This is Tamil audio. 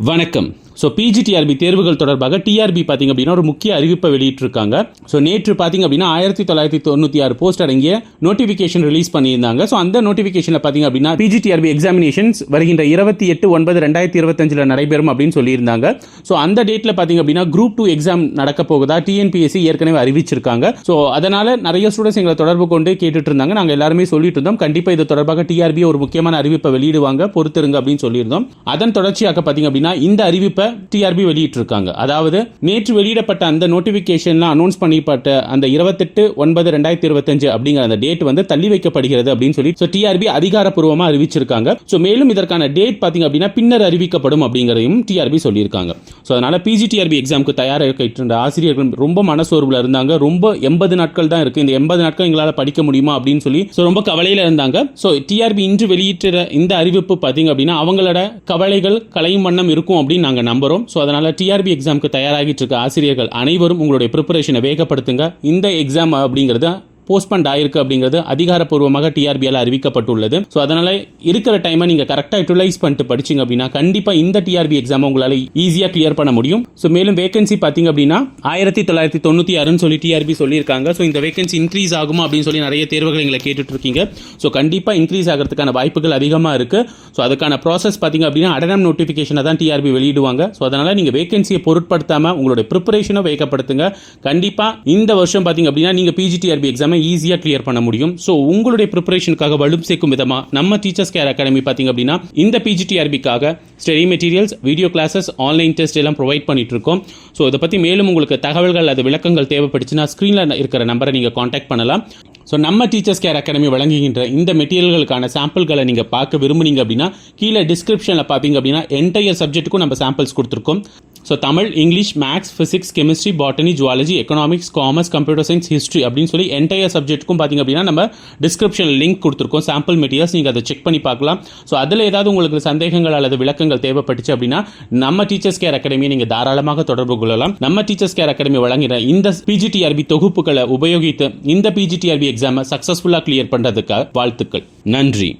வணக்கம். பிஜிடிஆர்பி தேர்வுகள் தொடர்பாக டிஆர்பி பார்த்தீங்க அப்படின்னா ஒரு முக்கிய அறிவிப்பை வெளியிட்டிருக்காங்க. நேற்று பார்த்தீங்க அப்படின்னா 1996 போஸ்ட் அடங்கிய நோட்டிஃபிகேஷன் ரிலீஸ் பண்ணியிருந்தாங்க. அந்த நோட்டிஃபிகேஷனில் பார்த்தீங்க அப்படின்னா பிஜிடிஆர்பி எக்ஸாமினேஷன்ஸ் வருகின்ற 28/9/2025 நடைபெறும் அப்படின்னு சொல்லியிருந்தாங்க. அந்த டேட்டில் பார்த்தீங்க அப்படின்னா குரூப் 2 எக்ஸாம் நடக்க போகுதா டிஎன்பிஎஸ்சி ஏற்கனவே அறிவிச்சிருக்காங்க. அதனால நிறைய ஸ்டூடெண்ட்ஸ் எங்களை தொடர்பு கொண்டு கேட்டுட்டு இருந்தாங்க. நாங்கள் எல்லாருமே சொல்லிட்டு இருந்தோம், கண்டிப்பாக இது தொடர்பாக டிஆர்பி ஒரு முக்கியமான அறிவிப்பை வெளியிடுவாங்க, பொறுத்திருங்க அப்படின்னு சொல்லியிருந்தோம். அதன் தொடர்ச்சியாக பார்த்தீங்க அப்படின்னா இந்த அறிவிப்பை டிஆர்பி வெளியிட்டிருக்காங்க. அதாவது நேற்று வெளியிடப்பட்ட அந்த நோட்டிபிகேஷன்ல அனௌன்ஸ் பண்ணப்பட்ட அந்த 28/9/2025 அப்படிங்கிற அந்த டேட் வந்து தள்ளி வைக்கப்படுகிறது அப்படின்னு சொல்லி டிஆர்பி அதிகாரப்பூர்வமா அறிவிச்சிருக்காங்க. மேலும் இதற்கான டேட் பாத்தீங்க அப்படின்னா பின்னர் அறிவிக்கப்படும் அப்படிங்கறதையும் டிஆர்பி சொல்லியிருக்காங்க. அதனால பிஜிடிஆர்பி எக்ஸாமுக்கு தயாராக இருந்த ஆசிரியர்கள் ரொம்ப மனசோர்வுல இருந்தாங்க. ரொம்ப 80 நாட்கள் தான் இருக்கு, இந்த 80 நாட்கள் எங்களால் படிக்க முடியுமா அப்படின்னு சொல்லி ரொம்ப கவலையில இருந்தாங்க. டிஆர்பி இன்று வெளியிட்ட இந்த அறிவிப்பு பாத்தீங்க அப்படின்னா அவங்களோட கவலைகள் கலையும் வண்ணம் இருக்கும் அப்படின்னு நாங்க நம்புறோம். அதனால டிஆர்பி எக்ஸாமுக்கு தயாராகிட்டு இருக்க ஆசிரியர்கள் அனைவரும் உங்களுடைய ப்ரிப்பரேஷனை வேகப்படுத்துங்க. இந்த எக்ஸாம் அப்படிங்கிறது போஸ்ட்பண்ட் ஆயிருக்கு அப்படிங்கிறது அதிகாரப்பூர்வமாக டிஆர்பியால் அறிவிக்கப்பட்டுள்ளது. அதனால இருக்கிற டைமை நீங்க கரெக்டாக யூட்டிலைஸ் பண்ணிட்டு படிச்சிங்க அப்படின்னா கண்டிப்பா இந்த டிஆர்பி எக்ஸாம் உங்களால் ஈஸியாக கிளியர் பண்ண முடியும். மேலும் வேகன்சி பார்த்தீங்க அப்படின்னா 1996 சொல்லி டிஆர்பி சொல்லியிருக்காங்க. இந்த வேகன்சி இன்க்ரீஸ் ஆகுமா அப்படின்னு சொல்லி நிறைய தேர்வுகள் எங்களை கேட்டுட்டு இருக்கீங்க. கண்டிப்பா இன்க்ரீஸ் ஆகிறதுக்கான வாய்ப்புகள் அதிகமாக இருக்கு. அதுக்கான ப்ராசஸ் பார்த்தீங்க அப்படின்னா அடனம் நோட்டிஃபிகேஷனை தான் டிஆர்பி வெளியிடுவாங்க. அதனால நீங்க வேகன்சியை பொருட்படுத்தாம உங்களுடைய ப்ரிப்பரேஷனை வேகப்படுத்துங்க. கண்டிப்பா இந்த வருஷம் பார்த்தீங்க அப்படின்னா நீங்க பிஜிடிஆர்பி எக்ஸாம் ஈஸியா கிளியர் பண்ண முடியும். உங்களுடைய ப்ரிப்பரேஷனுக்காக வலு சேர்க்கும் விதமா நம்ம டீச்சர்ஸ் கேர் அகாடமி பாத்தீங்க அப்படின்னா இந்த பிஜிடிஆர்பிக்காக study materials, video classes, online test எல்லாம் ப்ரொவைட் பண்ணிட்டு இருக்கோம். இதை பத்தி மேலும் உங்களுக்கு தகவல்கள் அது விளக்கங்கள் தேவைப்படுச்சுன்னா ஸ்கிரீன்ல இருக்கிற நம்பரை நீங்க கான்டாக்ட் பண்ணலாம். நம்ம டீச்சர்ஸ் கேர் அகாடமி வழங்குகின்ற இந்த மெட்டீரியல்களுக்கான சாம்பிள்களை நீங்க பார்க்க விரும்புனீங்க அப்படின்னா கீழே டிஸ்கிரிப்ஷன்ல பாத்தீங்க அப்படின்னா என்டையர் சப்ஜெக்ட்டுக்கும் நம்ம சாம்பிள்ஸ் கொடுத்துருக்கோம். Tamil, English, maths, physics, chemistry, botany, zoology, economics, commerce, computer science, history அப்படின்னு சொல்லி என்டையர் சப்ஜெக்ட்டுக்கும் பார்த்தீங்க அப்படின்னா நம்ம டிஸ்கிரிப்ஷன் லிங்க் கொடுத்துருக்கோம். சாம்பிள் மெட்டீரியல்ஸ் நீங்கள் அதை செக் பண்ணி பார்க்கலாம். அதில் ஏதாவது உங்களுக்கு சந்தேகங்கள் அல்லது விளக்கங்கள் தேவைப்பட்டுச்சு அப்படின்னா நம்ம டீச்சர்ஸ் கேர் அகாடமியை நீங்கள் தாராளமாக தொடர்பு கொள்ளலாம். நம்ம டீச்சர்ஸ் கேர் அகாடமி வழங்குகிற இந்த பிஜிடிஆர்பி தொகுப்புகளை உபயோகித்து இந்த பிஜிடிஆர்பி எக்ஸாமை சக்ஸஸ்ஃபுல்லாக கிளியர் பண்ணுறதுக்காக வாழ்த்துக்கள். நன்றி.